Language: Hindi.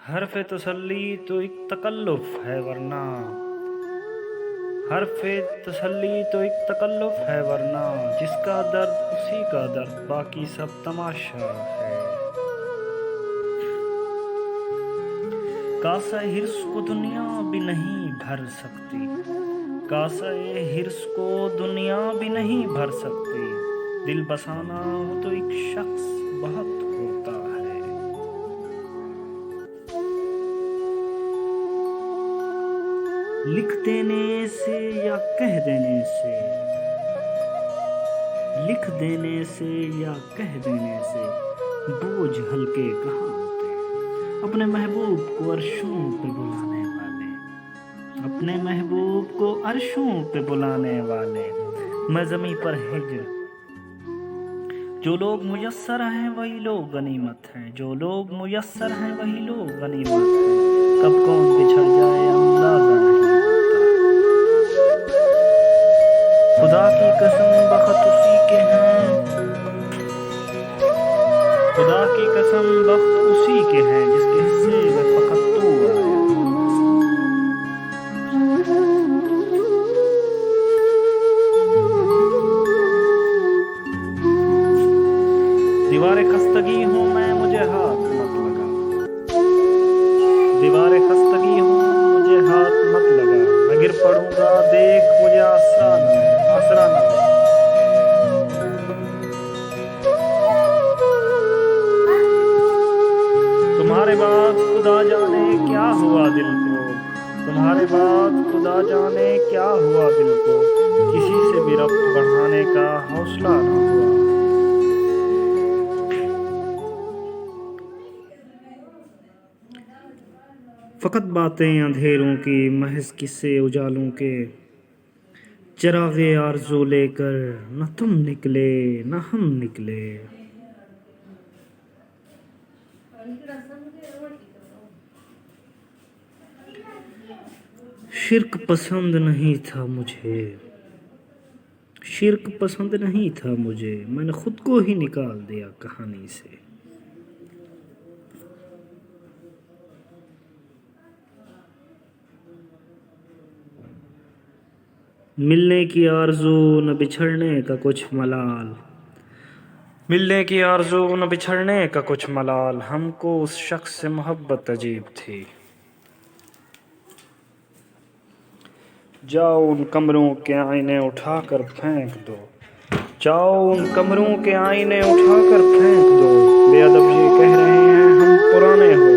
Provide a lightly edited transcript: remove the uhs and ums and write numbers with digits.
हर्फ तसल्ली तो एक तकल्लुफ़ है वरना हर्फ तसल्ली तो एक तकल्लुफ़ है वरना जिसका दर्द उसी का दर्द बाकी सब तमाशा है। कासा हिर्स को दुनिया भी नहीं भर सकती, कासा ये हिर्स को दुनिया भी नहीं भर सकती। दिल बसाना हो तो एक शख्स बहुत होता है। लिख देने से या कह देने से, लिख देने से या कह देने से बोझ हल्के कहाँ होते हैं। अपने महबूब को अर्शों पे बुलाने वाले, अपने महबूब को अर्शों पे बुलाने वाले, मैं ज़मीं पर हिज्र। जो लोग मुयस्सर हैं वही लोग गनीमत हैं, जो लोग मुयस्सर हैं वही लोग गनीमत हैं। कब कौन बिछड़ जाए अंदाज़ा नहीं होता। खुदा की कसम बख़्त उसी के हैं, खुदा की कसम बख़्त उसी के हैं जिसके हिस्से में फ़क़त तू आया। दीवारे खस्तगी हूँ मैं, मुझे हाथ मत लगा, दीवारे खस्तगी हूँ मुझे हाथ मत लगा। मैं गिर पड़ूंगा देख मुझे आसरा न दे। तुम्हारे बाद खुदा जाने क्या हुआ दिल को, तुम्हारे बाद खुदा जाने क्या हुआ दिल को। किसी से भी रब्त बढ़ाने का हौसला न हुआ। फ़कत बातें अंधेरों की, महज किस्से उजालों के। चिरागे आरज़ू लेकर न तुम निकले न हम निकले। शिर्क पसंद नहीं था मुझे, शिर्क पसंद नहीं था मुझे, मैंने खुद को ही निकाल दिया कहानी से। मिलने की आरज़ू न बिछड़ने का कुछ मलाल, मिलने की आरज़ू न बिछड़ने का कुछ मलाल। हमको उस शख्स से मोहब्बत अजीब थी। जाओ उन कमरों के आईने उठाकर फेंक दो, जाओ उन कमरों के आईने उठाकर फेंक दो। बेअदब ये कह रहे हैं हम पुराने हो